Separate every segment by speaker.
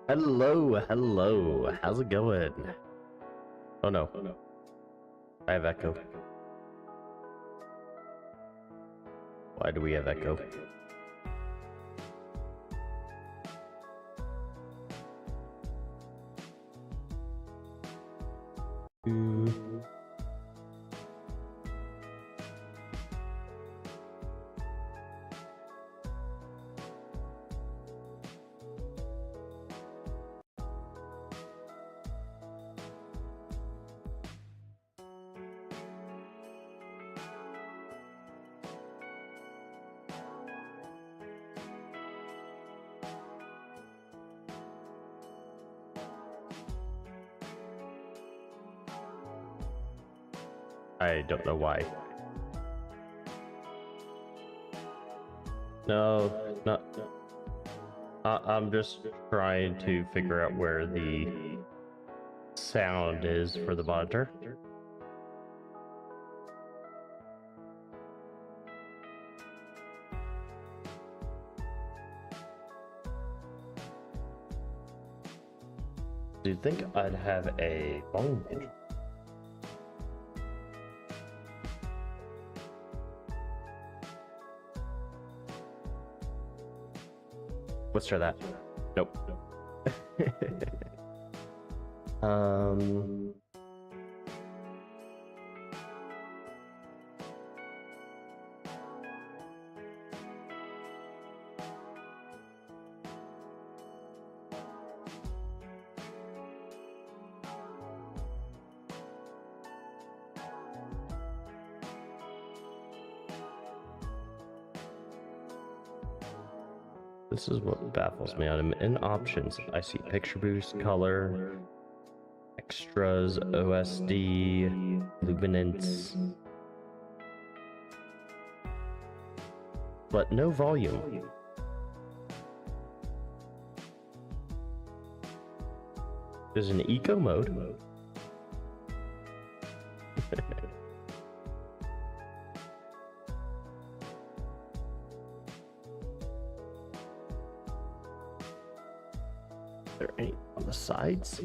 Speaker 1: Hello, hello. How's it going? Oh no. I have echo. Why do we have echo? I don't know why. No, not. I'm just trying to figure out where the sound is for the monitor. Do you think I'd have a volume control? Let's try that. Nope. This is what baffles me. In options, I see picture boost, color, extras, OSD, luminance, but no volume. There's an eco mode. There any on the sides?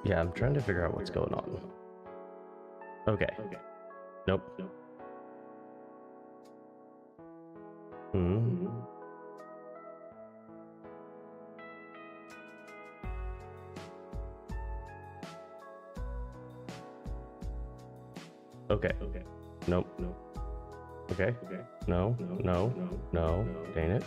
Speaker 1: Yeah, I'm trying to figure out what's going on. Okay. Nope. Okay. Nope. Okay. No. Dang it.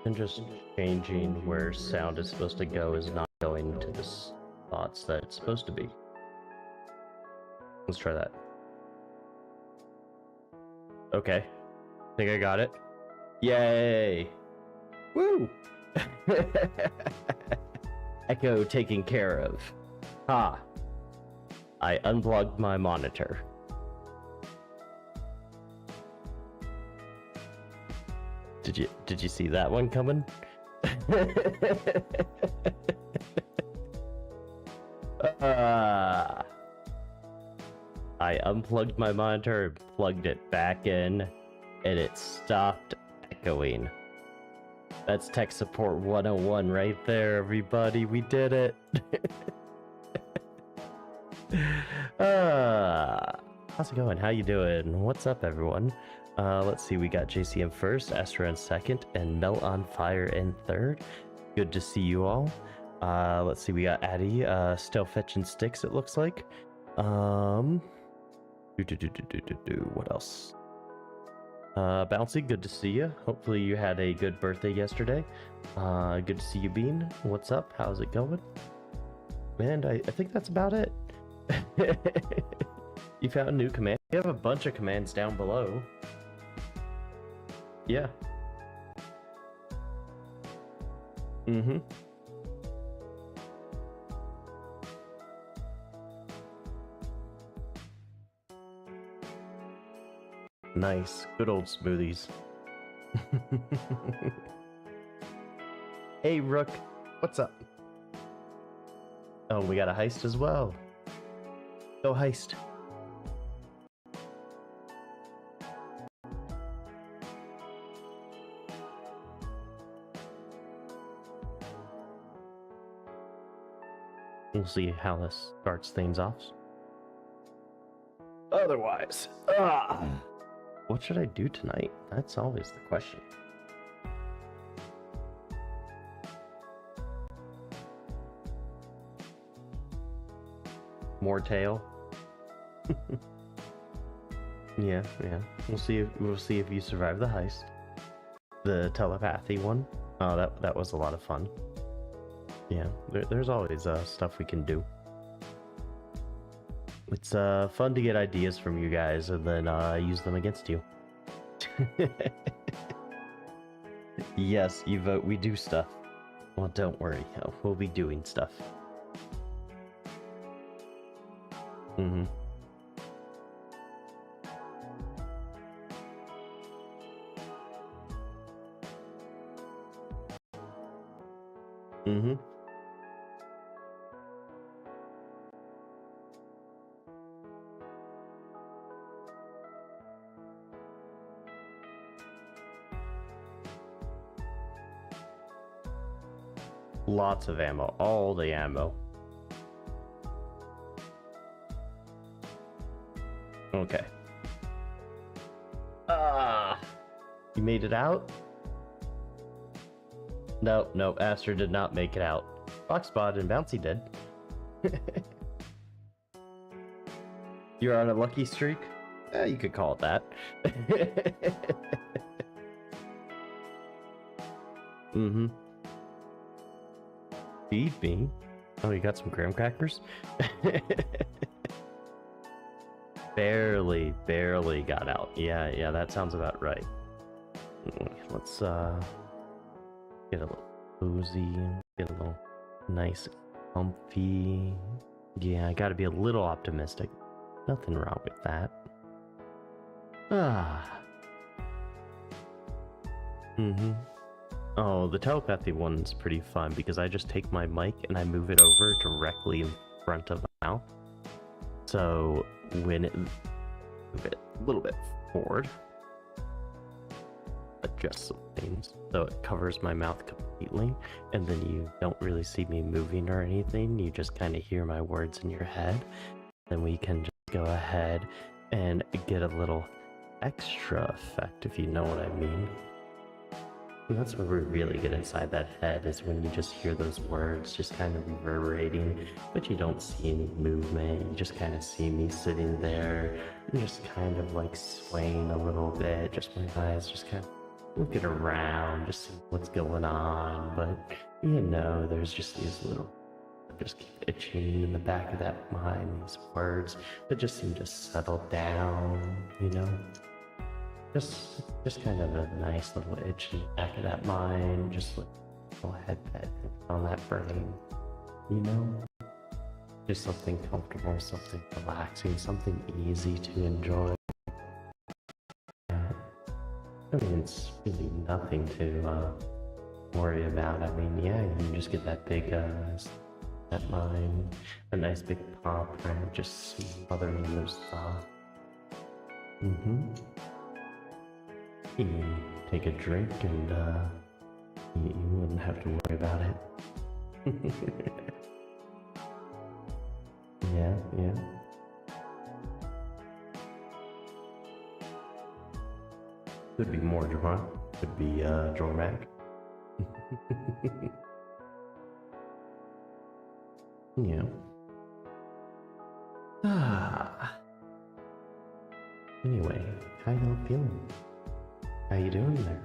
Speaker 1: And just changing where sound is supposed to go is not going to the spots that it's supposed to be. Let's try that. Okay. Think I got it. Yay! Woo! Echo taken care of. Ha! I unplugged my monitor. Did you see that one coming? I unplugged my monitor and plugged it back in, and it stopped echoing. That's tech support 101 right there, everybody. We did it. How's it going? How you doing? What's up, everyone? Let's see, we got JCM first, Astra in second, and Melt on Fire in third. Good to see you all. Let's see, we got Addy, still fetching sticks, it looks like. What else? Bouncy, good to see you. Hopefully you had a good birthday yesterday. Good to see you, Bean. What's up? How's it going? And I think that's about it. You found a new command? You have a bunch of commands down below. Yeah. Mm-hmm. Nice. Good old smoothies. Hey, Rook. What's up? Oh, we got a heist as well. Go heist. We'll see how this starts things off. Otherwise, what should I do tonight? That's always the question. More tail. Yeah. We'll see if you survive the heist. The telepathy one. Oh, that was a lot of fun. Yeah, there's always stuff we can do. It's fun to get ideas from you guys and then use them against you. Yes, you vote. We do stuff. Well, don't worry. We'll be doing stuff. Mm-hmm. Mm-hmm. Lots of ammo. All the ammo. Okay. You made it out? No, Aster did not make it out. Foxbot and Bouncy did. You're on a lucky streak? You could call it that. Mm-hmm. Feed me? Oh, you got some graham crackers? Barely got out. Yeah, that sounds about right. Let's get a little cozy, get a little nice, comfy. Yeah, I gotta be a little optimistic. Nothing wrong with that. Oh, the telepathy one's pretty fun because I just take my mic and I move it over directly in front of my mouth. So when it move it a little bit forward, adjust some things so it covers my mouth completely, and then you don't really see me moving or anything. You just kind of hear my words in your head. Then we can just go ahead and get a little extra effect, if you know what I mean. And that's where we really get inside that head, is when you just hear those words just kind of reverberating, but you don't see any movement. You just kind of see me sitting there and just kind of like swaying a little bit, just my eyes just kind of looking around, just seeing what's going on. But you know, there's just these little, just keep itching in the back of that mind, these words that just seem to settle down, you know? Just kind of a nice little itch in the back of that mind, just like a little head pet on that brain, you know? Just something comfortable, something relaxing, something easy to enjoy. I mean, it's really nothing to worry about. I mean, yeah, you can just get that big that mind, a nice big pop, and just smothering those thoughts. You can take a drink and you wouldn't have to worry about it. Yeah. Could be more Jorma. Could be Jormac. Yeah. Anyway, how y'all feeling? How you doing there?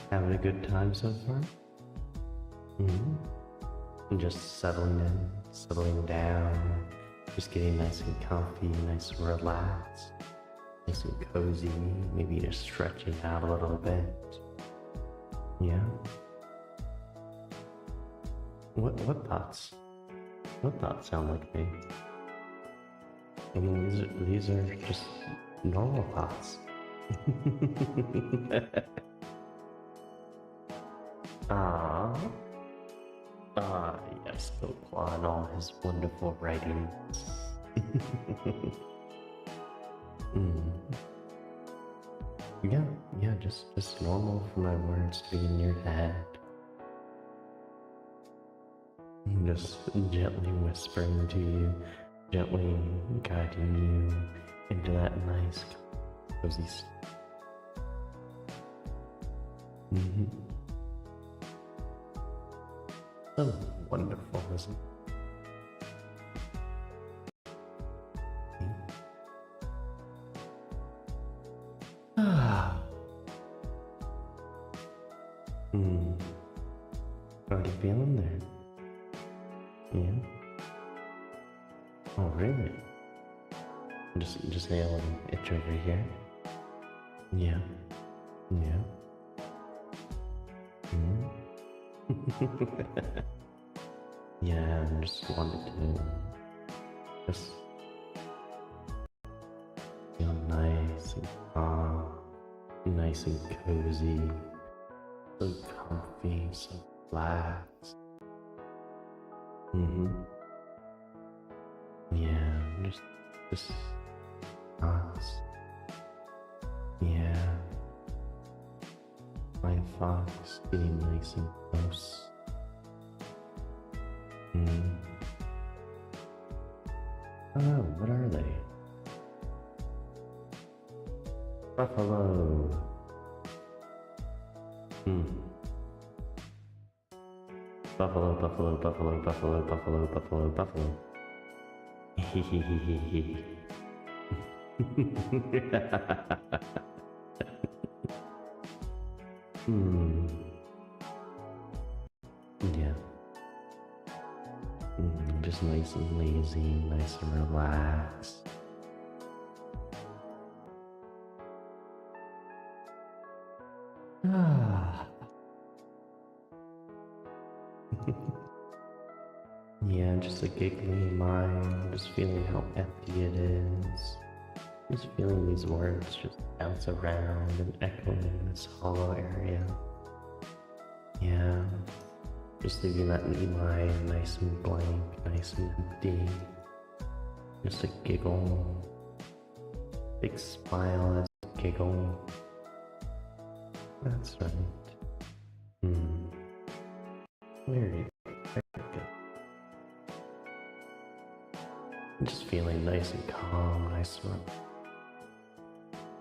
Speaker 1: Having a good time so far? And just settling in, settling down, just getting nice and comfy, nice and relaxed, nice and cozy, maybe just stretching out a little bit. Yeah? What thoughts? What thoughts sound like me? I mean, these are just normal thoughts. Ah, yes, Boqua and all his wonderful writings. Yeah, just normal for my words to be in your head. Just gently whispering to you, gently guiding you into that nice, cozy state. So wonderful, isn't it? How are you feeling there? Yeah? Oh, really? Just a little itch over here? Yeah. Yeah. Yeah, I just wanted to just feel nice and calm, nice and cozy, so comfy, so relaxed. Yeah, just us. Yeah. My fox getting nice and close. Oh, what are they? Buffalo. Buffalo, buffalo, buffalo, buffalo, buffalo, buffalo, buffalo. Hehehehe. Yeah. Just nice and lazy, nice and relaxed. Yeah, just a giggly mind, just feeling how empty it is. Just feeling these words just bounce around and echo in this hollow area. Yeah, just leaving that mind nice and blank, nice and empty. Just a giggle, big smile as a giggle. That's right. Very good. Just feeling nice and calm, nice and relaxed.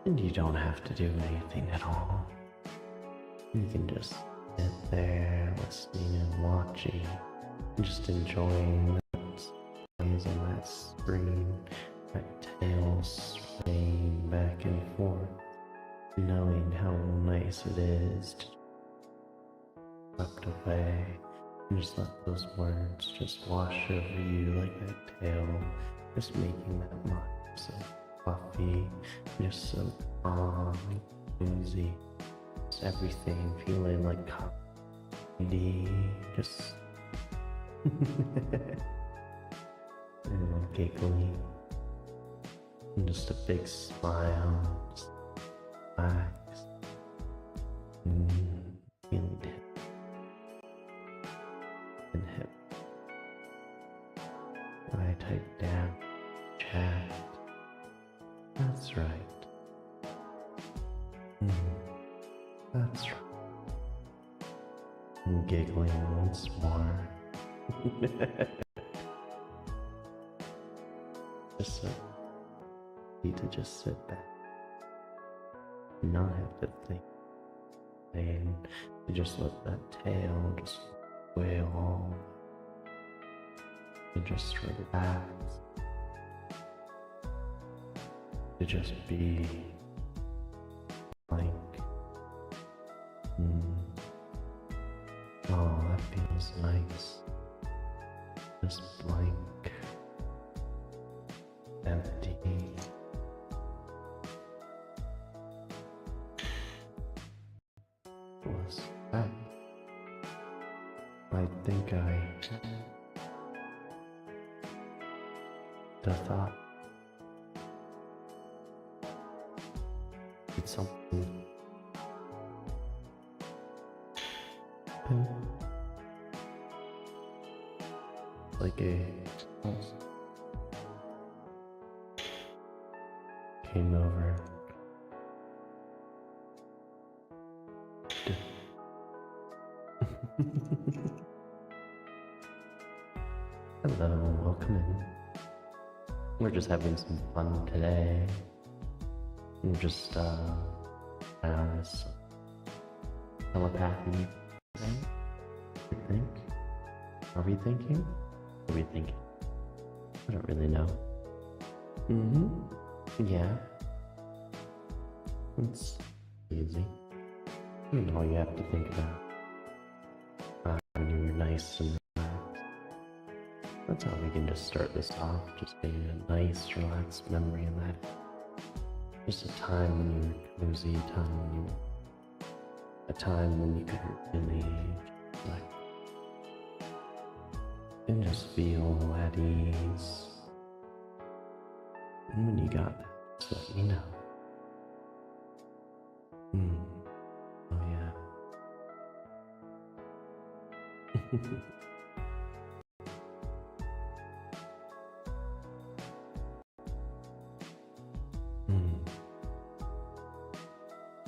Speaker 1: And you don't have to do anything at all. You can just sit there listening and watching, just enjoying that eyes on that screen, that tail swaying back and forth, knowing how nice it is to swept away and just let those words just wash over you like that tail, just making that mind so fluffy, just so calm and cozy. Just everything feeling like candy, just a little giggly, and just a big smile, just relax, feeling hip and hip. I type down, chat. That's right. That's right. I'm giggling once more. Just so need to just sit back, not have to think, and just let that tail just wail and just relax. to just be blank. Oh, that feels nice. Just blank, empty. What's that? I think I the thought. It's something. Like a came over. Hello, welcome in. We're just having some fun today. We're just this telepathy thing. You think? Are we thinking? What are we thinking? I don't really know. Yeah. It's easy. All you have to think about when you're nice and relaxed. That's how we can just start this off, just being a nice, relaxed memory in that. Just a time when you were cozy, a time when you could really reflect and just feel at ease. And when you got that, just let me know. Oh yeah.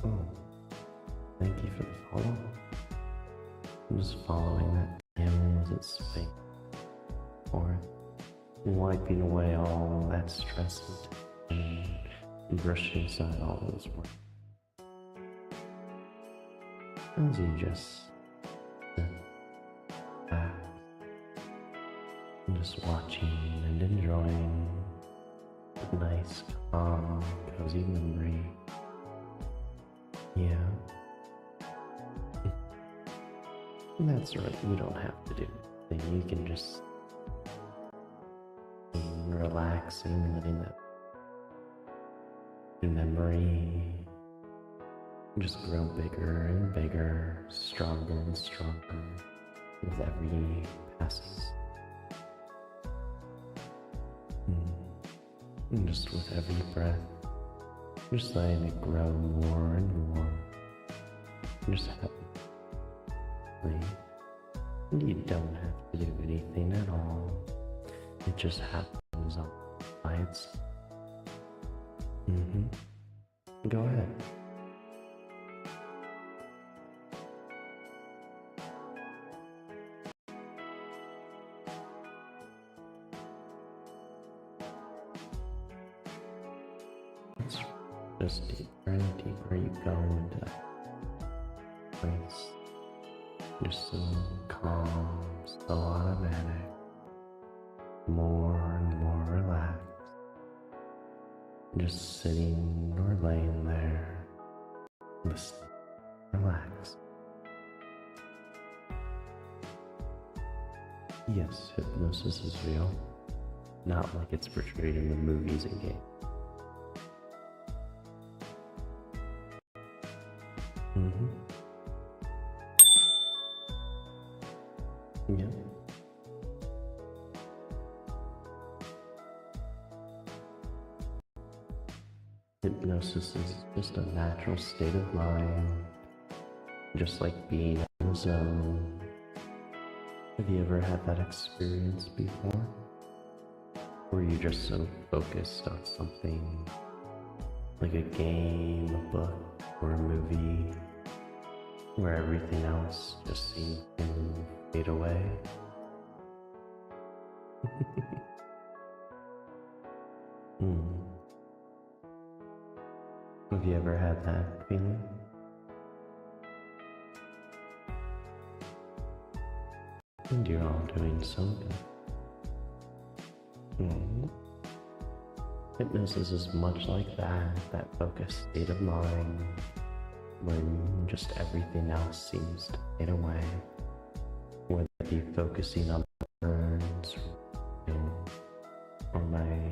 Speaker 1: Oh, thank you for the follow. I'm just following that camera as it's spinning for it, wiping away all that stress and tension, and brushing aside all those work. As you just sit back and just watching and enjoying a nice, calm, cozy memory. Yeah. And that's right, you don't have to do anything. You can just be relaxing, letting that memory just grow bigger and bigger, stronger and stronger with every passing. And just with every breath, just letting it grow more and more. Just happily. And you don't have to do anything at all. It just happens all by itself. Go ahead. Just deeper and deeper you go into that place. You're so calm, so automatic, more and more relaxed. Just sitting or laying there, listening, relax. Yes, hypnosis is real, not like it's portrayed in the movies and games. Yeah. Hypnosis is just a natural state of mind, just like being in the zone. Have you ever had that experience before? Where you're just so focused on something, like a game, a book, or a movie, where everything else just seems to fade away? Have you ever had that feeling? And you're all doing so good. Hypnosis is much like that focused state of mind when just everything else seems to fade away. Whether it be focusing on words or my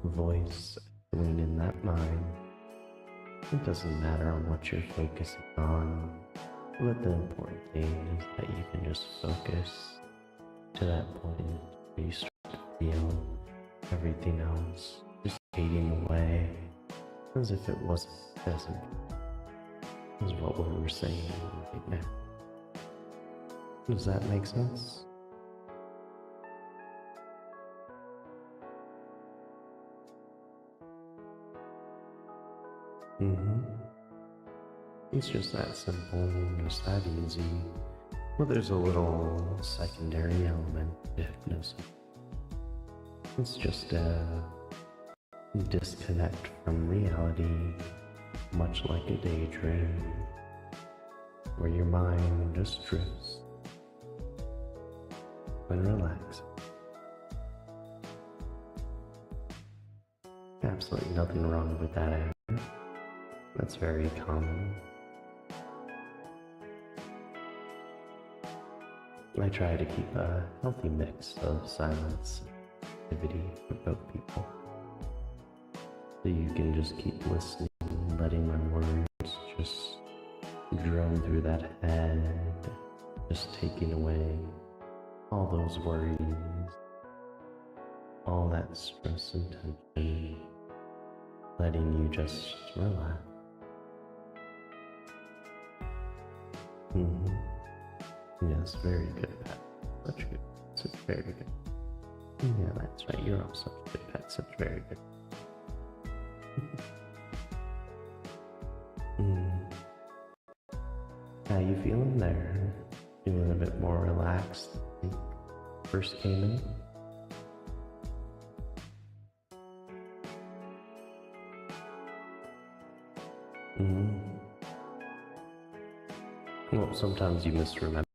Speaker 1: voice echoing in that mind. It doesn't matter on what you're focusing on, but the important thing is that you can just focus to that point where you start to feel everything else just fading away as if it wasn't present. Is what we were saying right now. Does that make sense? It's just that simple, just that easy. Well, there's a little secondary element to hypnosis. It's just a disconnect from reality, much like a daydream, where your mind just drifts and relaxes. Absolutely nothing wrong with that either. That's very common. I try to keep a healthy mix of silence and activity for both people. So you can just keep listening, letting my words just drone through that head, just taking away all those worries, all that stress and tension, letting you just relax. Yes, very good, Pat. Such good. Such very good. Yeah, that's right. You're all such good, Pat. Such very good. How you feeling there? Feeling a bit more relaxed than you first came in? Well, sometimes you misremember.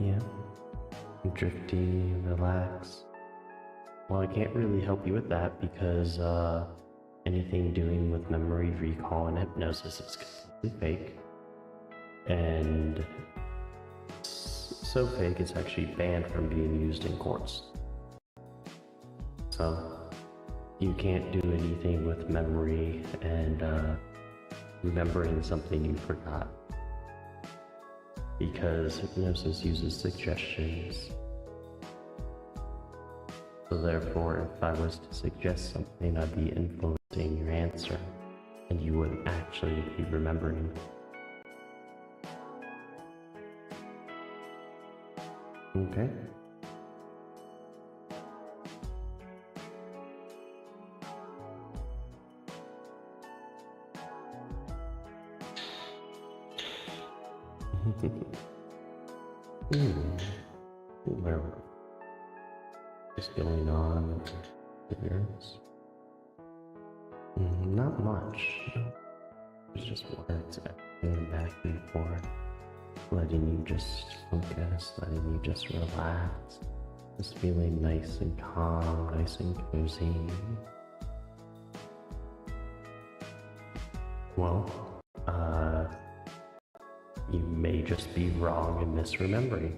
Speaker 1: Yeah. Drifting, relax. Well, I can't really help you with that because anything doing with memory recall and hypnosis is completely fake. And so fake it's actually banned from being used in courts. So you can't do anything with memory and remembering something you forgot, because hypnosis uses suggestions. So therefore, if I was to suggest something, I'd be influencing your answer, and you wouldn't actually be remembering. Okay? What's going on with yours? Not much. It's just words going back and forth, letting you just focus, letting you just relax, just feeling nice and calm, nice and cozy. Well, you may just be wrong in misremembering.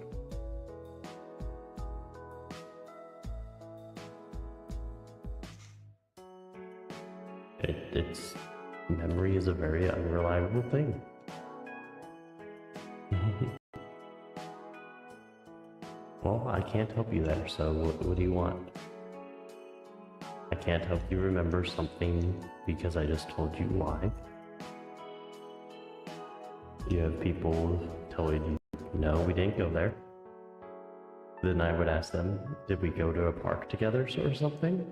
Speaker 1: Memory is a very unreliable thing. Well, I can't help you there, so what do you want? I can't help you remember something because I just told you why. You have people telling you, no, we didn't go there. Then I would ask them, did we go to a park together or something?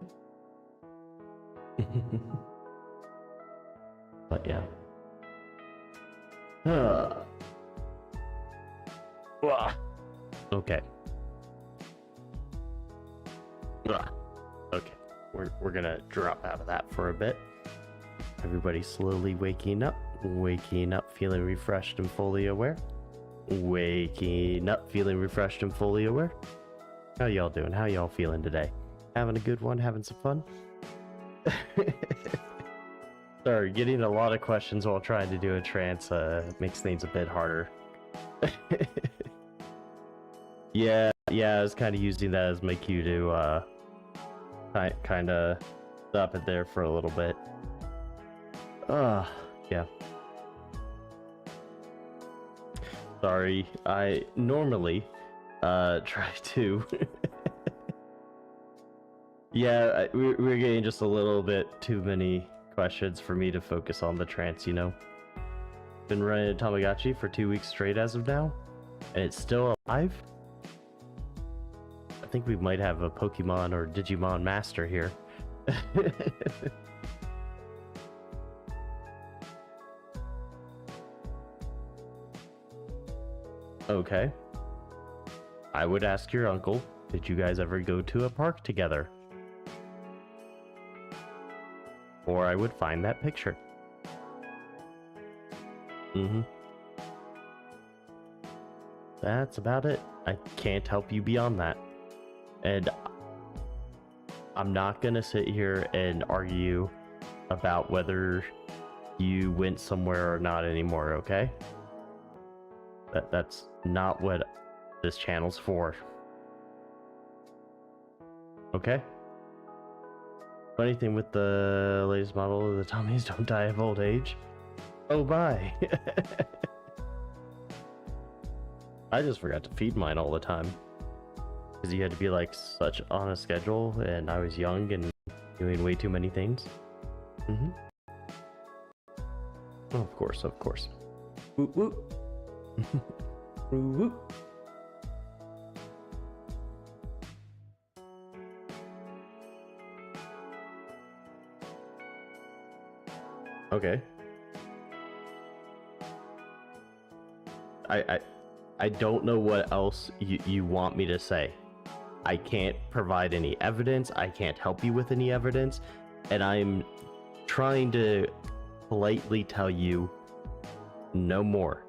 Speaker 1: But yeah. Okay. Okay. We're gonna drop out of that for a bit. Everybody slowly waking up, feeling refreshed and fully aware. Waking up, feeling refreshed and fully aware. How y'all doing? How y'all feeling today? Having a good one? Having some fun? Sorry, getting a lot of questions while trying to do a trance makes things a bit harder. Yeah, I was kind of using that as my cue to kind of stop it there for a little bit. Yeah. Sorry, I normally try to. Yeah, we're getting just a little bit too many questions for me to focus on the trance, you know. Been running a Tamagotchi for 2 weeks straight as of now, and it's still alive. I think we might have a Pokemon or Digimon master here. Okay. I would ask your uncle, did you guys ever go to a park together? Or I would find that picture. That's about it. I can't help you beyond that. And I'm not gonna sit here and argue about whether you went somewhere or not anymore, okay? That's not what this channel's for. Okay? Funny thing with the latest model, the tummies don't die of old age. Oh, bye. I just forgot to feed mine all the time. Because you had to be like such on a schedule, and I was young and doing way too many things. Oh, of course. Whoop whoop. Whoop. Okay. I don't know what else you want me to say. I can't provide any evidence. I can't help you with any evidence. And I'm trying to politely tell you no more.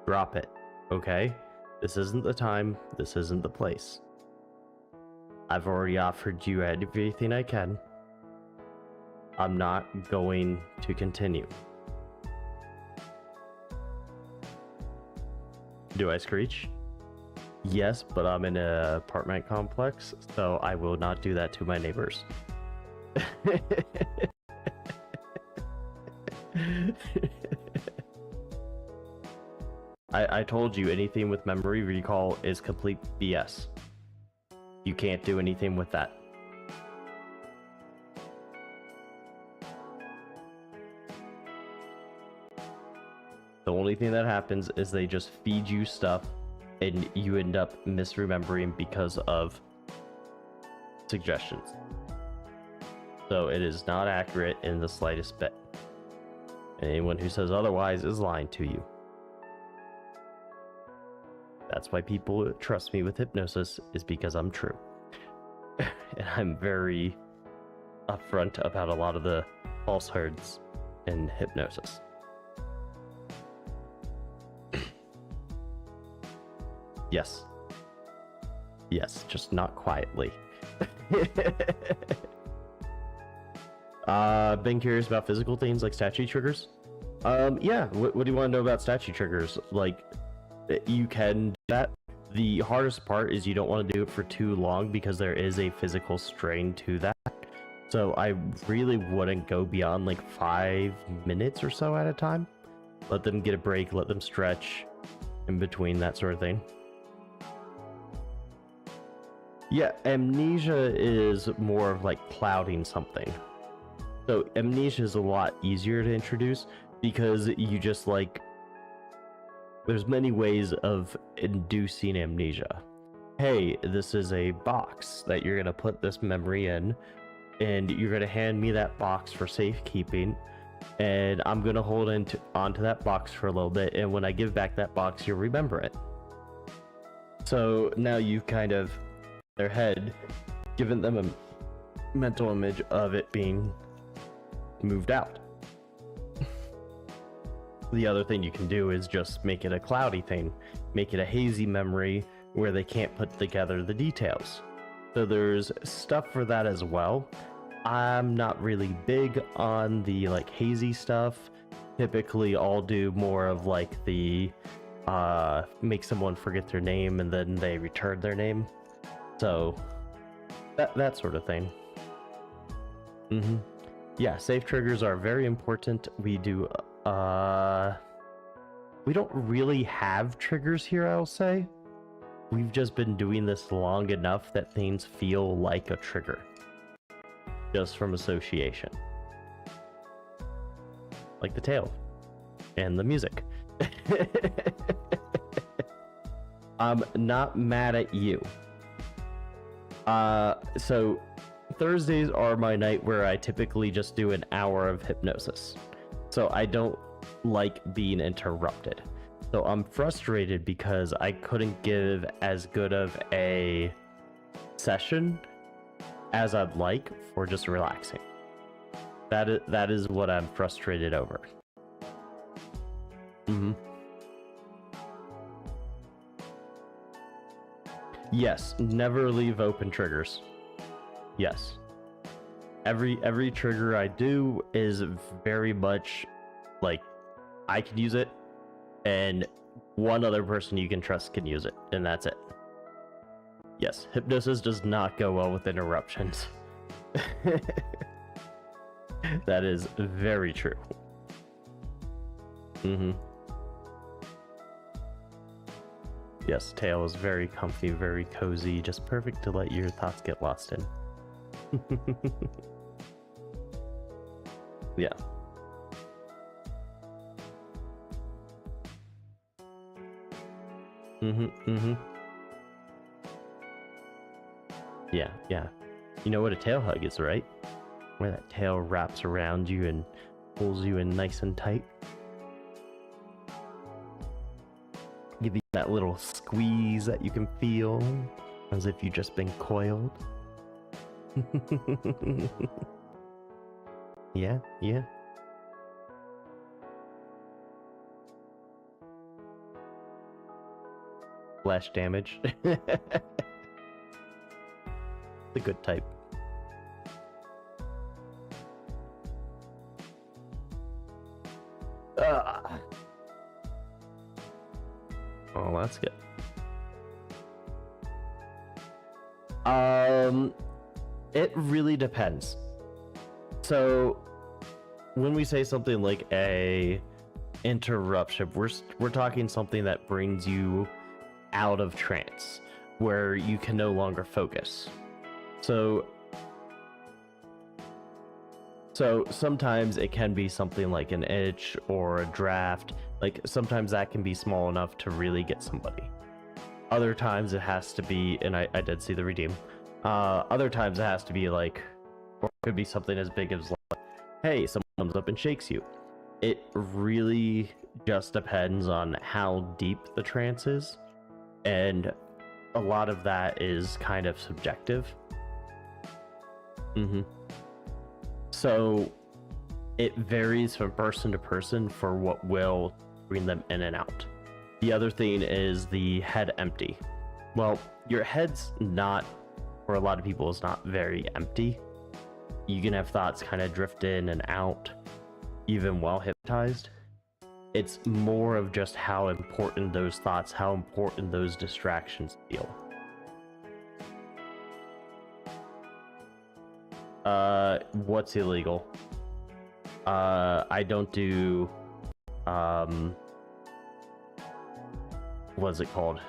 Speaker 1: Drop it, okay? This isn't the time. This isn't the place. I've already offered you everything I can. I'm not going to continue. Do I screech? Yes, but I'm in an apartment complex, so I will not do that to my neighbors. I told you anything with memory recall is complete BS. You can't do anything with that. The only thing that happens is they just feed you stuff and you end up misremembering because of suggestions. So it is not accurate in the slightest bit. Anyone who says otherwise is lying to you. That's why people trust me with hypnosis, is because I'm true. And I'm very upfront about a lot of the falsehoods in hypnosis. Yes. Yes, just not quietly. Been curious about physical things like statue triggers. Yeah, what do you want to know about statue triggers? Like, you can do that. The hardest part is you don't want to do it for too long because there is a physical strain to that. So I really wouldn't go beyond like 5 minutes or so at a time. Let them get a break, let them stretch in between, that sort of thing. Yeah, amnesia is more of like clouding something. So amnesia is a lot easier to introduce because you just like, there's many ways of inducing amnesia. Hey, this is a box that you're gonna put this memory in, and you're gonna hand me that box for safekeeping, and I'm gonna hold onto that box for a little bit, and when I give back that box, you'll remember it. So now you've kind of, their head, given them a mental image of it being moved out. The other thing you can do is just make it a cloudy thing, make it a hazy memory where they can't put together the details. So there's stuff for that as well. I'm not really big on the like hazy stuff. Typically I'll do more of like the make someone forget their name and then they return their name. So that sort of thing. Yeah, safe triggers are very important. We don't really have triggers here, I'll say. We've just been doing this long enough that things feel like a trigger. Just from association. Like the tail. And the music. I'm not mad at you. So Thursdays are my night where I typically just do an hour of hypnosis. So I don't like being interrupted. So I'm frustrated because I couldn't give as good of a session as I'd like for just relaxing. That is what I'm frustrated over. Yes, never leave open triggers. Yes. Every trigger I do is very much like I can use it and one other person you can trust can use it, and that's it. Yes, hypnosis does not go well with interruptions. That is very true. Yes, tail is very comfy, very cozy, just perfect to let your thoughts get lost in. Yeah. Yeah. You know what a tail hug is, right? Where that tail wraps around you and pulls you in nice and tight. Give you that little squeeze that you can feel, as if you've just been coiled. Yeah. Flash damage. The good type. Oh, that's good. It really depends. So when we say something like a interruption, we're talking something that brings you out of trance, where you can no longer focus. So sometimes it can be something like an itch or a draft. Like sometimes that can be small enough to really get somebody. Other times it has to be, and I did see the redeem. Other times it has to be like, or it could be something as big as like, hey, someone comes up and shakes you. It really just depends on how deep the trance is. And a lot of that is kind of subjective. So it varies from person to person for what will bring them in and out. The other thing is the head empty. Well, your head's not, for a lot of people, is not very empty. You can have thoughts kind of drift in and out, even while hypnotized. It's more of just how important those thoughts, how important those distractions feel. What's illegal? I don't do, what's it called?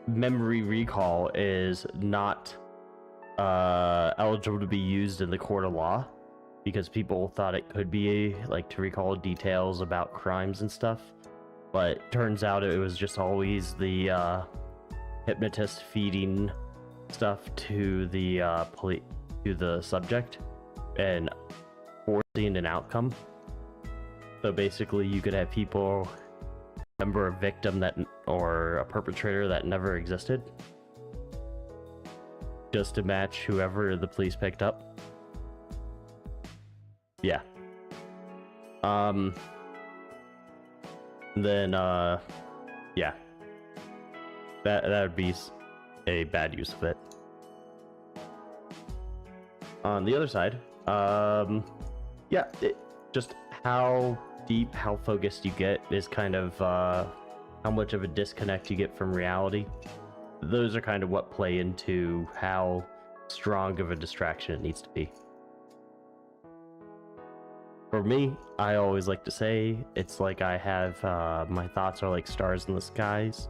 Speaker 1: Memory recall is not, eligible to be used in the court of law, because people thought it could be, like, to recall details about crimes and stuff, but turns out it was just always the, hypnotist feeding stuff to the to the subject and forcing an outcome. So basically you could have people remember a victim that, or a perpetrator that never existed, just to match whoever the police picked up. Yeah. Then yeah, that would be a bad use of it. On the other side, yeah, just how deep, how focused you get is kind of how much of a disconnect you get from reality. Those are kind of what play into how strong of a distraction it needs to be. For me, I always like to say it's like I have my thoughts are like stars in the skies.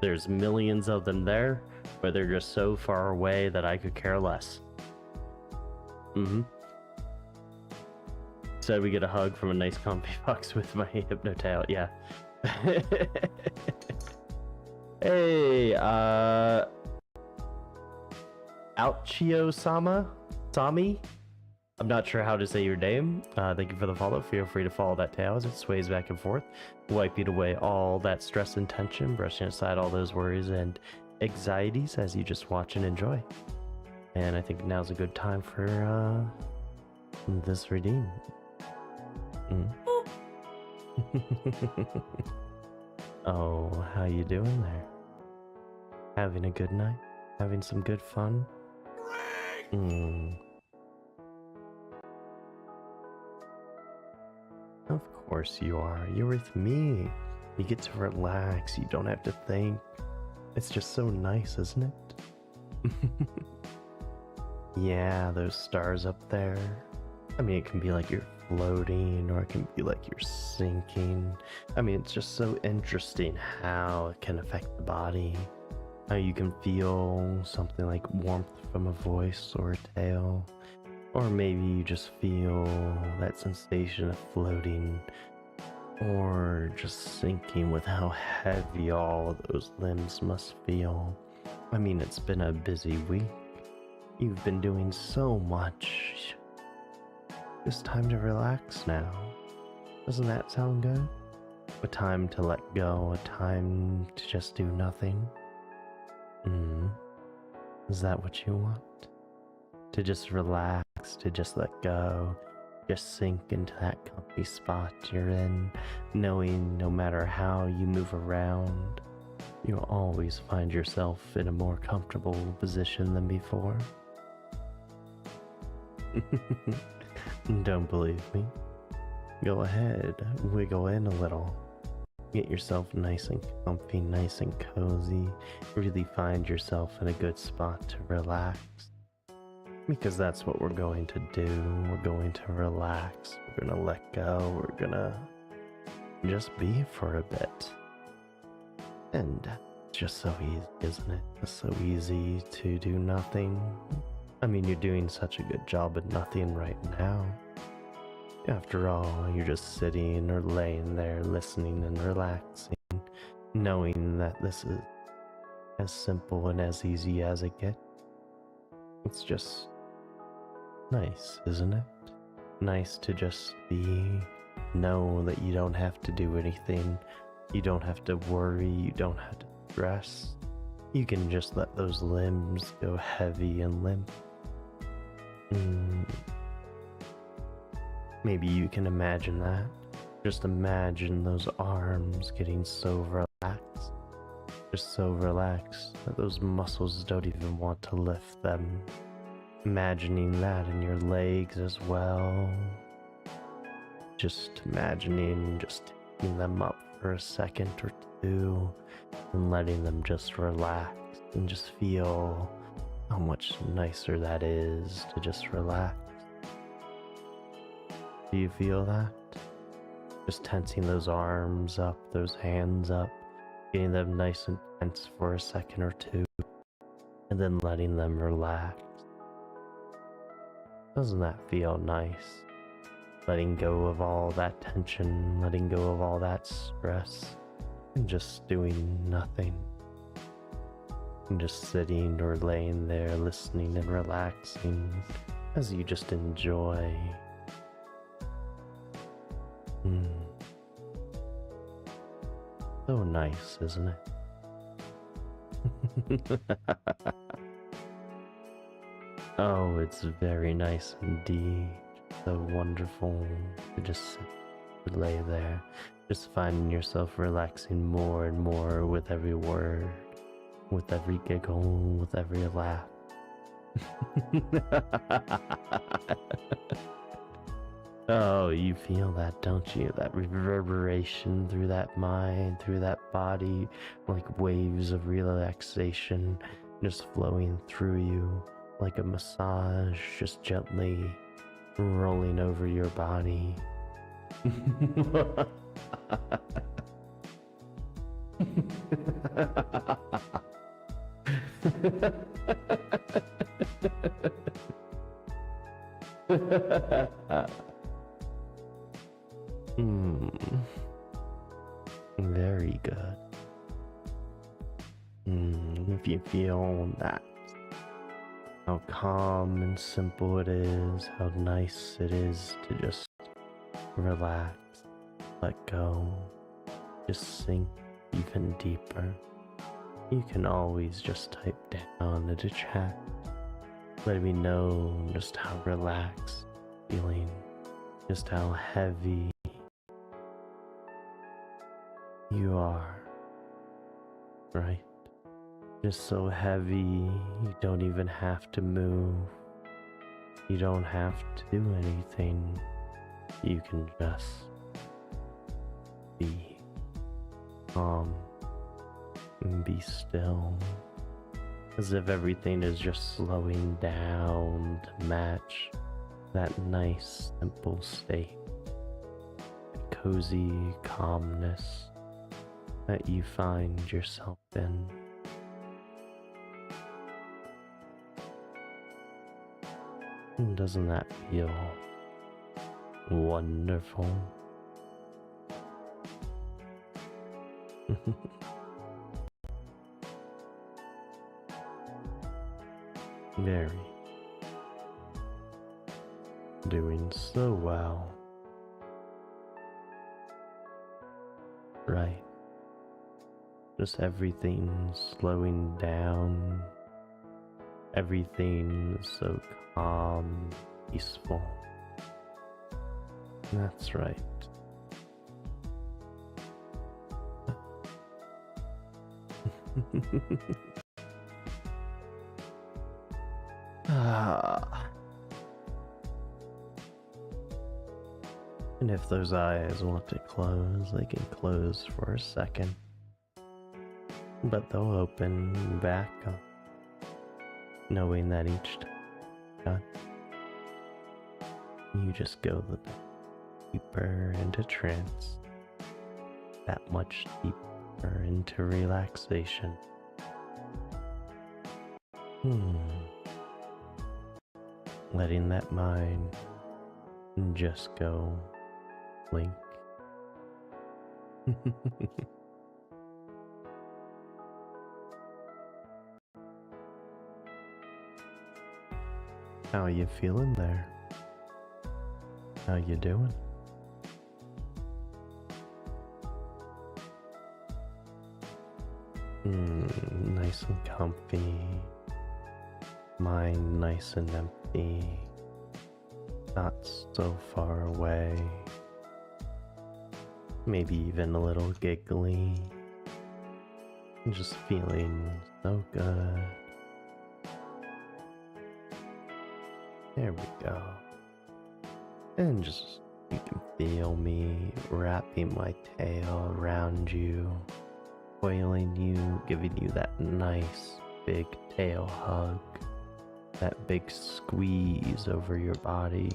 Speaker 1: There's millions of them there, but they're just so far away that I could care less. So we get a hug from a nice comfy box with my Hypnotail. Yeah. Hey, Alchio-sama? Sami? I'm not sure how to say your name. Thank you for the follow. Feel free to follow that tail as it sways back and forth, wiping away all that stress and tension, brushing aside all those worries and anxieties as you just watch and enjoy. And I think now's a good time for this redeem. Oh, how you doing there? Having a good night? Having some good fun? Of course you are. You're with me. You get to relax. You don't have to think. It's just so nice, isn't it? Yeah, those stars up there. I mean, it can be like you're floating, or it can be like you're sinking. I mean, it's just so interesting how it can affect the body. How you can feel something like warmth from a voice or a tail. Or maybe you just feel that sensation of floating. Or just sinking with how heavy all of those limbs must feel. I mean, it's been a busy week. You've been doing so much. It's time to relax now. Doesn't that sound good? A time to let go, a time to just do nothing. Is that what you want? To just relax, to just let go, just sink into that comfy spot you're in, knowing no matter how you move around, you'll always find yourself in a more comfortable position than before. Don't believe me? Go ahead, wiggle in a little. Get yourself nice and comfy, nice and cozy. Really find yourself in a good spot to relax. Because that's what we're going to do. We're going to relax. We're going to let go. We're going to just be for a bit. And it's just so easy, isn't it? It's so easy to do nothing. I mean, you're doing such a good job at nothing right now. After all, you're just sitting or laying there listening and relaxing, knowing that this is as simple and as easy as it gets. It's just nice, isn't it? Nice to just know that you don't have to do anything. You don't have to worry. You don't have to stress. You can just let those limbs go heavy and limp. Maybe you can imagine that. Just imagine those arms getting so relaxed. Just so relaxed that those muscles don't even want to lift them. Imagining that in your legs as well. Just imagining just taking them up for a second or two and letting them just relax and just feel how much nicer that is to just relax. Do you feel that? Just tensing those arms up, those hands up, getting them nice and tense for a second or two, and then letting them relax. Doesn't that feel nice? Letting go of all that tension, letting go of all that stress, and just doing nothing. And just sitting or laying there listening and relaxing as you just enjoy. So nice, isn't it? Oh, it's very nice indeed. So wonderful to just sit lay there, just finding yourself relaxing more and more with every word, with every giggle, with every laugh. Oh, you feel that, don't you? That reverberation through that mind, through that body, like waves of relaxation just flowing through you, like a massage, just gently rolling over your body. Very good. If you feel that, how calm and simple it is, how nice it is to just relax, let go, just sink even deeper. You can always just type down in the chat, letting me know just how relaxed, feeling, just how heavy you are, right? Just so heavy, you don't even have to move. You don't have to do anything. You can just be calm and be still, as if everything is just slowing down to match that nice, simple state, that cozy calmness that you find yourself in. Doesn't that feel wonderful? Very. Doing so well. Right. Just everything slowing down. Everything so calm, peaceful. That's right. And if those eyes want to close, they can close for a second. But they'll open back up, knowing that each time you just go deeper into trance, that much deeper into relaxation. Letting that mind just go blink. How are you feeling there? How you doing? Nice and comfy. Mind nice and empty. Not so far away. Maybe even a little giggly. Just feeling so good. There we go. And just, you can feel me wrapping my tail around you, coiling you, giving you that nice big tail hug, that big squeeze over your body,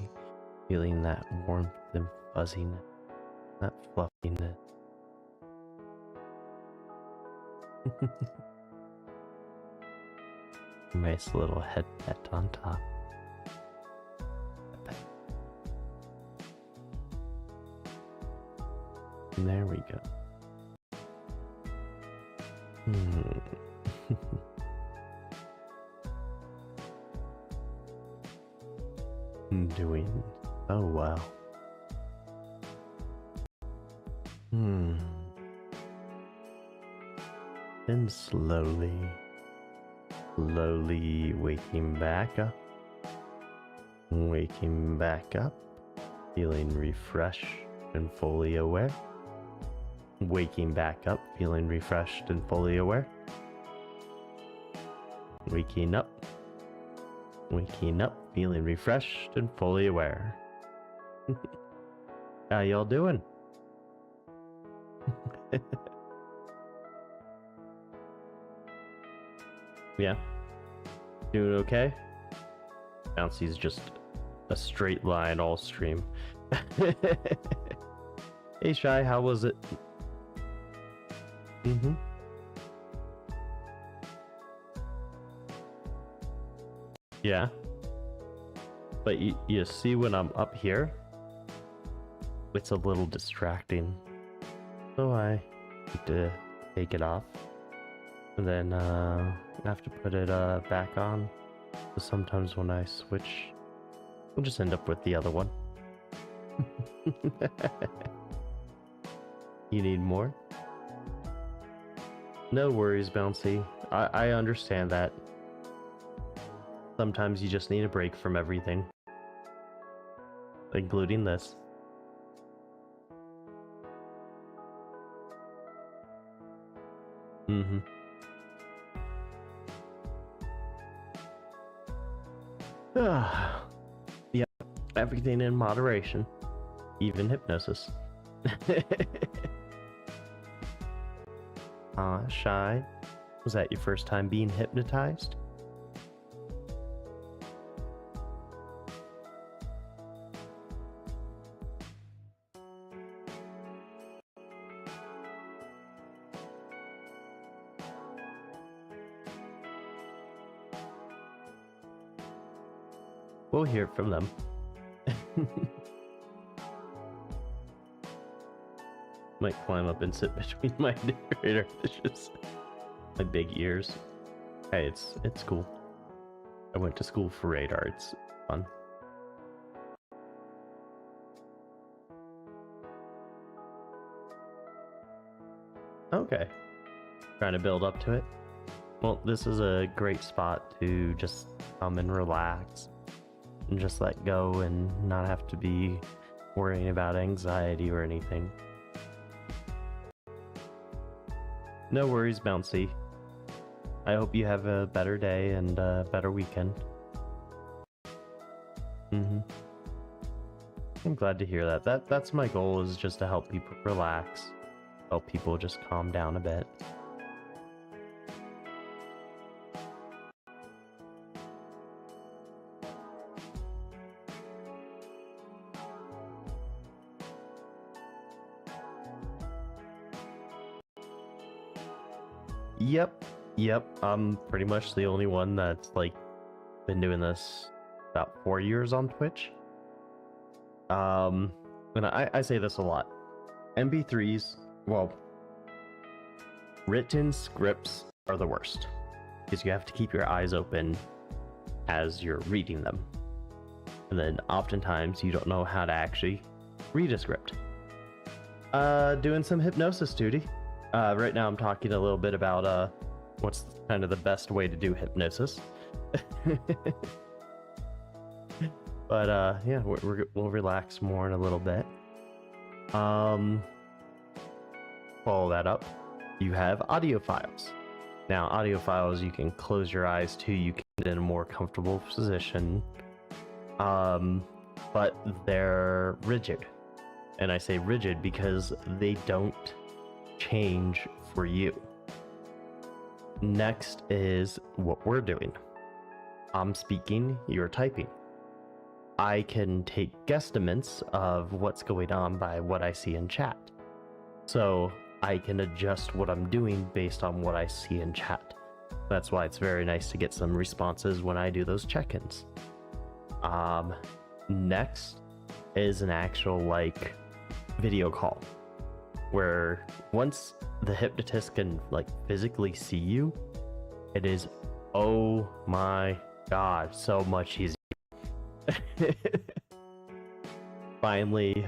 Speaker 1: feeling that warmth and fuzziness, that fluffiness. Nice little head pet on top. And there we go. Doing so well. Then slowly waking back up, feeling refreshed, and fully aware. Waking back up, feeling refreshed and fully aware. Waking up, feeling refreshed and fully aware. How y'all doing? Yeah, doing okay? Bouncy's just a straight line all stream. Hey Shy, how was it? Yeah. But you see when I'm up here, it's a little distracting. So I need to take it off. And then I have to put it back on. So sometimes when I switch, I'll just end up with the other one. You need more? No worries, Bouncy. I understand that. Sometimes you just need a break from everything. Including this. Yep, everything in moderation. Even hypnosis. Shy? Was that your first time being hypnotized? We'll hear from them. Might climb up and sit between my narrator dishes. My big ears. Hey, it's cool. I went to school for radar. It's fun. Okay. Trying to build up to it. Well, this is a great spot to just come and relax and just let go and not have to be worrying about anxiety or anything. No worries, Bouncy. I hope you have a better day and a better weekend. I'm glad to hear that. That's my goal, is just to help people relax, help people just calm down a bit. Yep, I'm pretty much the only one that's like been doing this about 4 years on Twitch. And I say this a lot. MP3s, well, written scripts are the worst, because you have to keep your eyes open as you're reading them. And then oftentimes you don't know how to actually read a script. Doing some hypnosis duty. Right now I'm talking a little bit about what's kind of the best way to do hypnosis. But yeah, we'll relax more in a little bit. Follow that up. You have audio files. Now, audio files you can close your eyes to. You can get in a more comfortable position. But they're rigid. And I say rigid because they don't change for you. Next is what we're doing. I'm speaking, you're typing. I can take guesstimates of what's going on by what I see in chat. So I can adjust what I'm doing based on what I see in chat. That's why it's very nice to get some responses when I do those check-ins. Next is an actual like video call, where once the hypnotist can like physically see you, it is, oh my god, so much easier. Finally,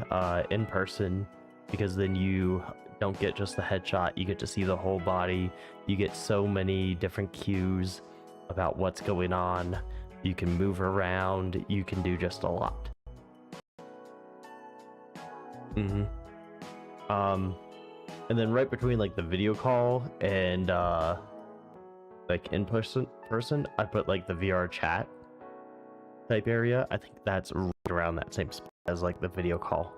Speaker 1: in person, because then you don't get just the headshot, you get to see the whole body. You get so many different cues about what's going on. You can move around, you can do just a lot. And then right between like the video call and like in person, I put like the VR chat type area. I think that's right around that same spot as like the video call,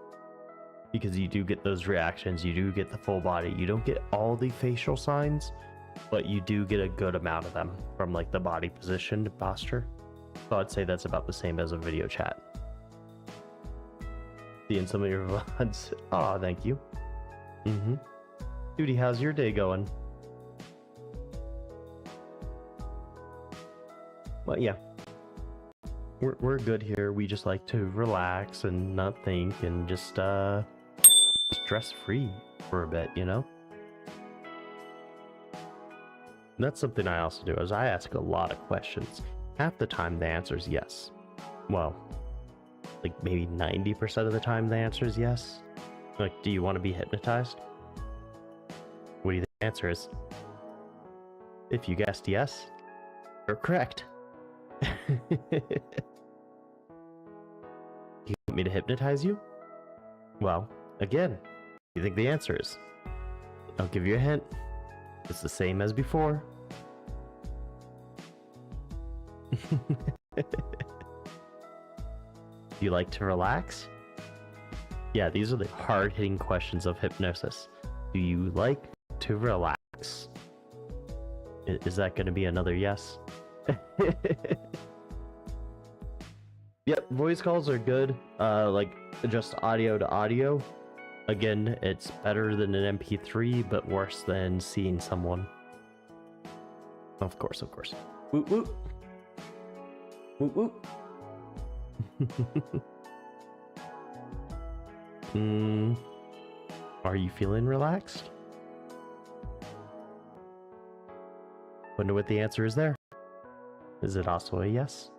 Speaker 1: because you do get those reactions, you do get the full body, you don't get all the facial signs, but you do get a good amount of them from like the body position to posture. So I'd say that's about the same as a video chat. Seeing some of your VODs. Oh, thank you. Duty, how's your day going? Well, yeah. We're good here. We just like to relax and not think and just stress free for a bit, you know? And that's something I also do, is I ask a lot of questions. Half the time the answer is yes. Well, like maybe 90% of the time the answer is yes. Like, do you want to be hypnotized? What do you think the answer is? If you guessed yes, you're correct. You want me to hypnotize you? Well, again, what do you think the answer is? I'll give you a hint. It's the same as before. Do you like to relax? Yeah, these are the hard-hitting questions of hypnosis. Do you like to relax? Is that going to be another yes? Yep, voice calls are good. Like just audio to audio. Again, it's better than an MP3, but worse than seeing someone. Of course, of course. Woot woot. Woot woot. Are you feeling relaxed? Wonder what the answer is there. Is it also a yes?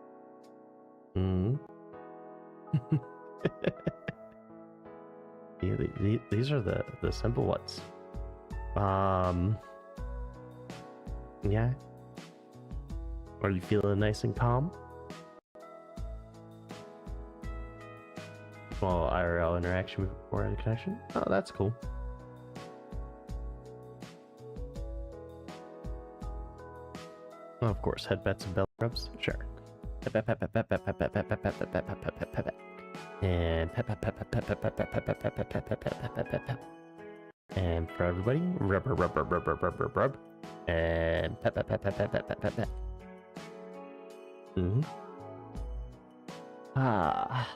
Speaker 1: Yeah, these are the simple ones. Yeah. Are you feeling nice and calm? Small IRL interaction before the connection. Oh, that's cool. Oh, of course, head pets and belly rubs. Sure. And and for everybody, rub rub rub rub rub rub rub rub rub, and Ah,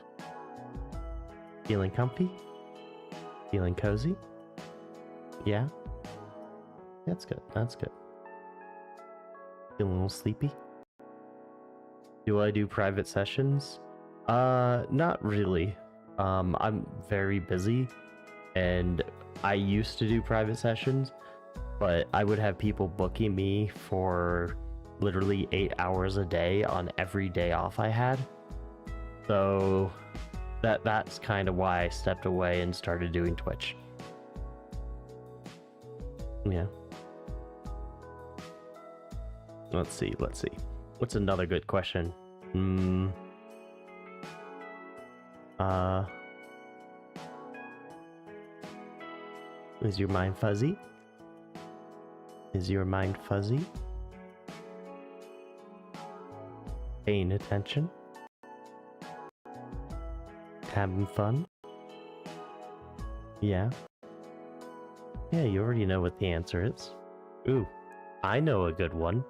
Speaker 1: feeling comfy? Feeling cozy? Yeah, that's good. That's good. Feeling a little sleepy? Do I do private sessions? Not really. I'm very busy, and I used to do private sessions, but I would have people booking me for literally 8 hours a day on every day off I had. So that's kind of why I stepped away and started doing Twitch. Yeah. Let's see. What's another good question? Is your mind fuzzy? Is your mind fuzzy? Paying attention? Having fun? Yeah. Yeah, you already know what the answer is. Ooh, I know a good one.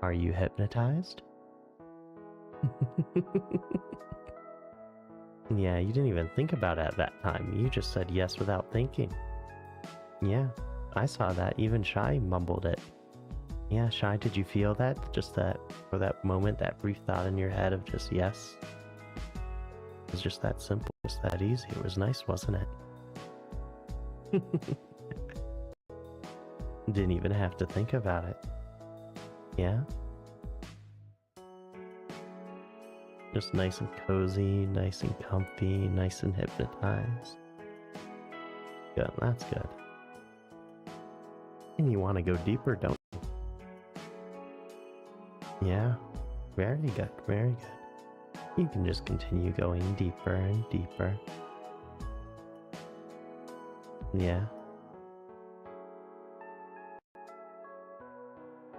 Speaker 1: Are you hypnotized? Yeah, you didn't even think about it at that time. You just said yes without thinking. Yeah, I saw that. Even Shy mumbled it. Yeah, Shy, did you feel that? Just that, for that moment, that brief thought in your head of just yes? It was just that simple, just that easy. It was nice, wasn't it? Didn't even have to think about it. Yeah? Just nice and cozy, nice and comfy, nice and hypnotized. Good, that's good. And you want to go deeper, don't you? Yeah, very good, very good. You can just continue going deeper and deeper. Yeah.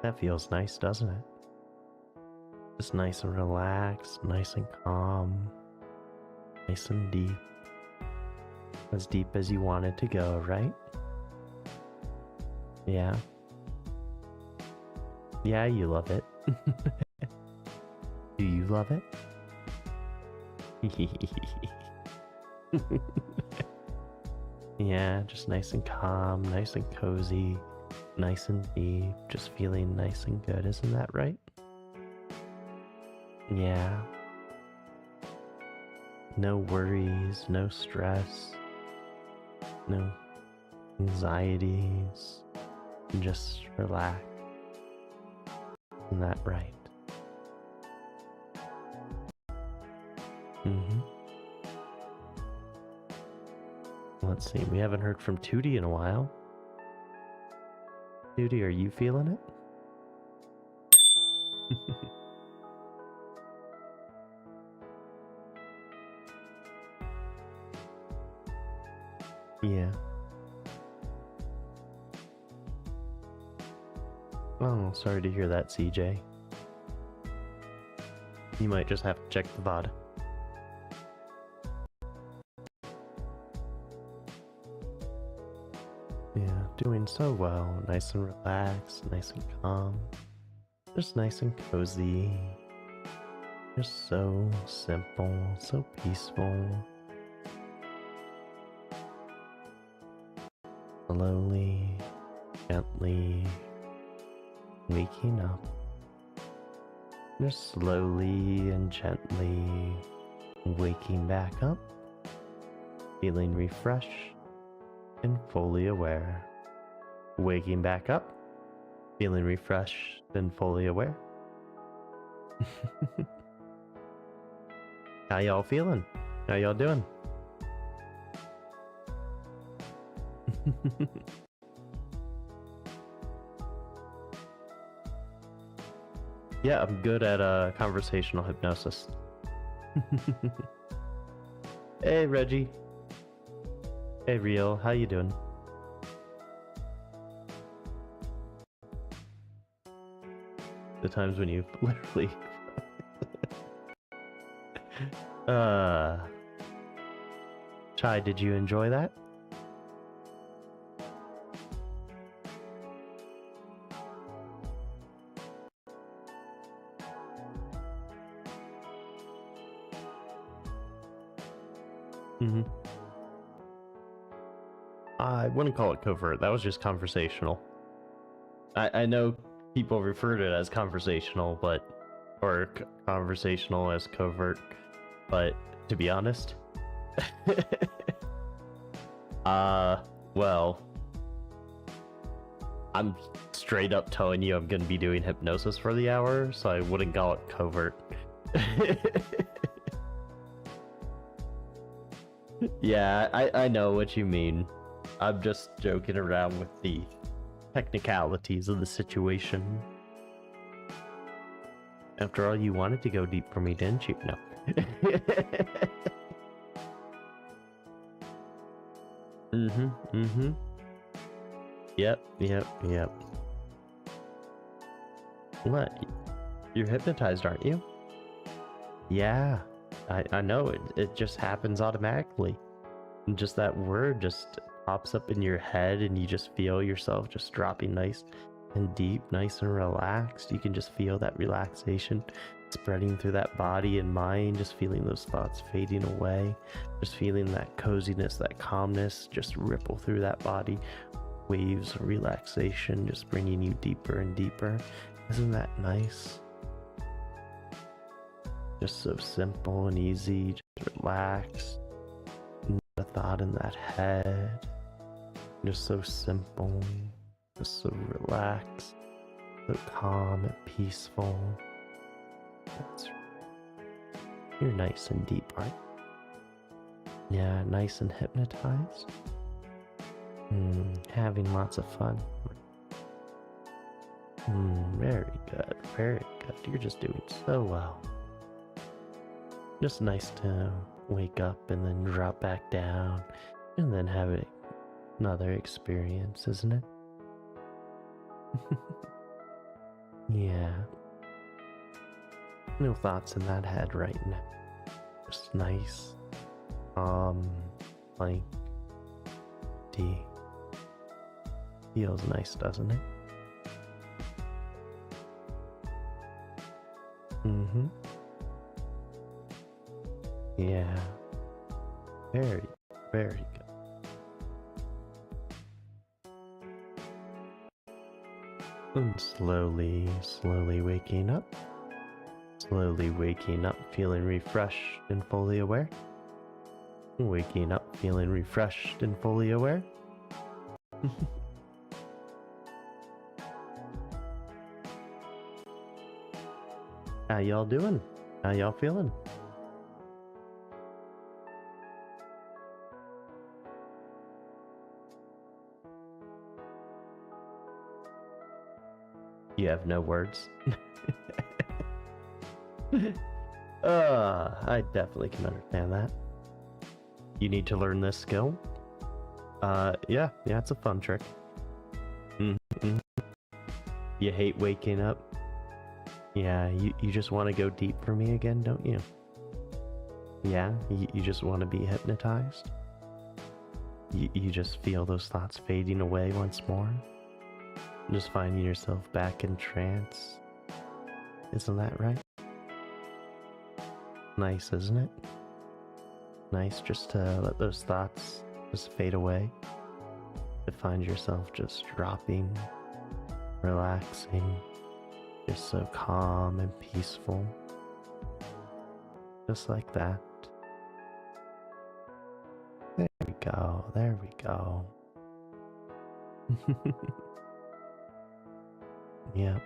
Speaker 1: That feels nice, doesn't it? Just nice and relaxed, nice and calm, nice and deep. As deep as you want it to go, right? Yeah. Yeah, you love it. Do you love it? Yeah, just nice and calm, nice and cozy, nice and deep, just feeling nice and good, isn't that right? Yeah. No worries, no stress, no anxieties, just relax. Isn't that right? Let's see, we haven't heard from Tootie in a while. Tootie, are you feeling it? Yeah. Oh, sorry to hear that, CJ. You might just have to check the VOD. Yeah, doing so well. Nice and relaxed, nice and calm. Just nice and cozy. Just so simple, so peaceful. Slowly, gently waking up. Just slowly and gently waking back up. Feeling refreshed and fully aware. Waking back up. Feeling refreshed and fully aware. How y'all feeling? How y'all doing? Yeah, I'm good at conversational hypnosis. Hey Reggie. Hey Real, how you doing? The times when you literally Chai, did you enjoy that? I wouldn't call it covert. That was just conversational. I know people refer to it as conversational, but or conversational as covert, but to be honest, well, I'm straight up telling you I'm gonna be doing hypnosis for the hour, so I wouldn't call it covert. Yeah, I know what you mean. I'm just joking around with the technicalities of the situation. After all, you wanted to go deep for me, didn't you? No. Yep. What? You're hypnotized, aren't you? Yeah. I know, it just happens automatically. And just that word just pops up in your head and you just feel yourself just dropping nice and deep, nice and relaxed. You can just feel that relaxation spreading through that body and mind, just feeling those thoughts fading away, just feeling that coziness, that calmness just ripple through that body. Waves of relaxation just bringing you deeper and deeper. Isn't that nice? Just so simple and easy, just relax. Not a thought in that head. Just so simple, just so relaxed, so calm and peaceful. You're nice and deep, aren't you? Yeah, nice and hypnotized. Having lots of fun. Very good, very good. You're just doing so well. Just nice to wake up and then drop back down and then have it Another experience, isn't it? Yeah. No thoughts in that head right now. Just nice, like, deep. Feels nice, doesn't it? Mm-hmm. Yeah. Very, very good. And slowly waking up. Slowly waking up, feeling refreshed and fully aware. Waking up, feeling refreshed and fully aware. How y'all doing? How y'all feeling? You have no words? I definitely can understand that. You need to learn this skill? Yeah, it's a fun trick. Mm-hmm. You hate waking up? Yeah, you just want to go deep for me again, don't you? Yeah, you just want to be hypnotized? You just feel those thoughts fading away once more? Just finding yourself back in trance? Isn't that right? Nice, isn't it? Nice just to let those thoughts just fade away. To find yourself just dropping, relaxing, just so calm and peaceful. Just like that. There we go, there we go. Yep.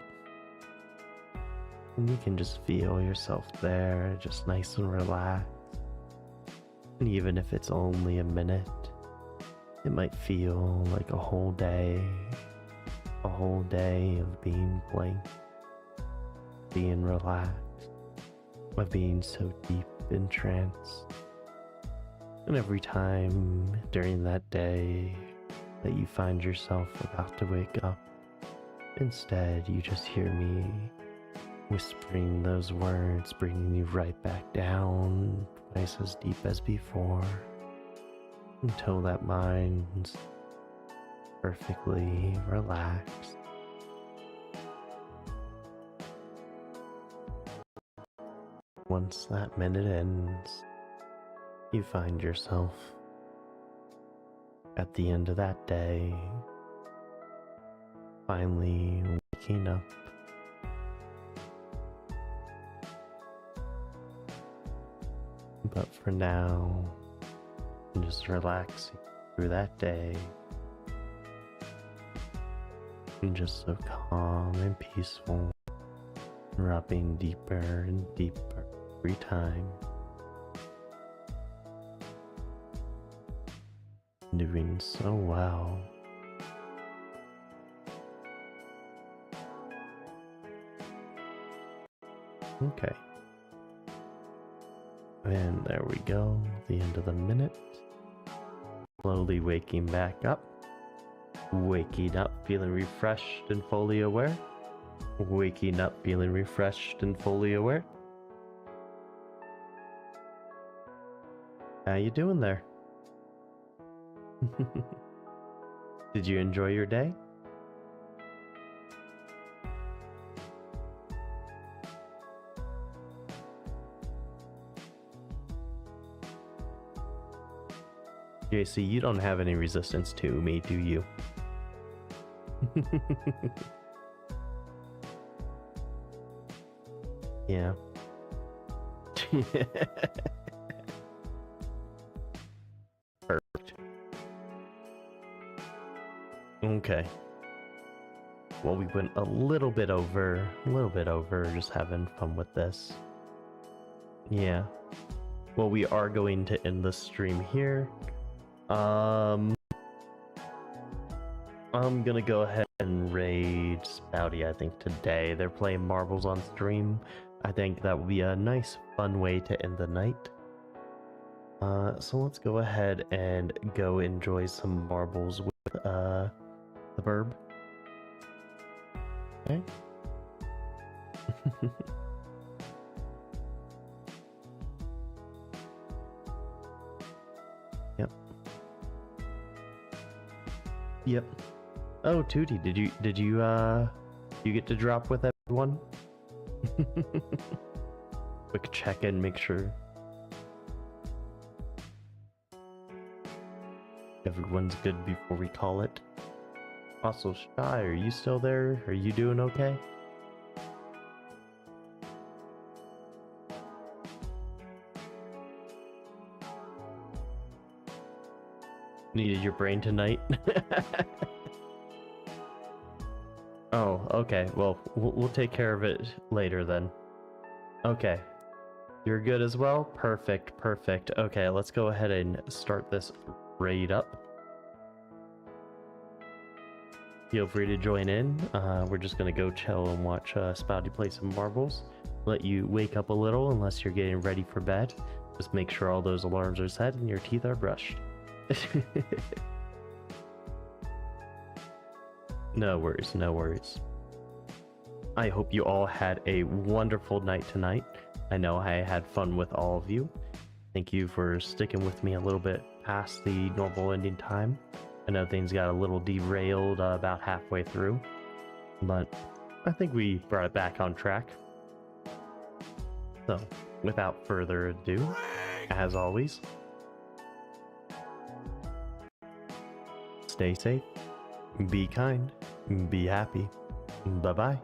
Speaker 1: And you can just feel yourself there, just nice and relaxed. And even if it's only a minute, it might feel like a whole day of being blank, being relaxed, of being so deep in trance. And every time during that day that you find yourself about to wake up, instead you just hear me whispering those words, bringing you right back down, twice as deep as before, until that mind's perfectly relaxed. Once that minute ends, you find yourself at the end of that day, finally waking up. But for now, I'm just relaxing through that day. And just so calm and peaceful, dropping deeper and deeper every time. Doing so well. Okay. And there we go, the end of the minute. Slowly waking back up. Waking up feeling refreshed and fully aware. Waking up feeling refreshed and fully aware. How you doing there? Did you enjoy your day? JC, you don't have any resistance to me, do you? Yeah. Perfect. Okay. Well, we went a little bit over, just having fun with this. Yeah. Well, we are going to end the stream here. I'm gonna go ahead and raid Spouty, I think, today. They're playing marbles on stream. I think that would be a nice, fun way to end the night. So let's go ahead and go enjoy some marbles with the burb. Okay. Yep. Yep. Oh, Tootie, did you get to drop with everyone? Quick check in, make sure everyone's good before we call it. Fossil Shy, are you still there? Are you doing okay? Needed your brain tonight? Oh, okay. Well, we'll take care of it later then. Okay. You're good as well? Perfect, perfect. Okay, let's go ahead and start this raid up. Feel free to join in. We're just gonna go chill and watch Spouty play some marbles. Let you wake up a little unless you're getting ready for bed. Just make sure all those alarms are set and your teeth are brushed. No worries, no worries. I hope you all had a wonderful night tonight. I know I had fun with all of you. Thank you for sticking with me a little bit past the normal ending time. I know things got a little derailed about halfway through, but I think we brought it back on track. So, without further ado, as always, stay safe, be kind, be happy. Bye-bye.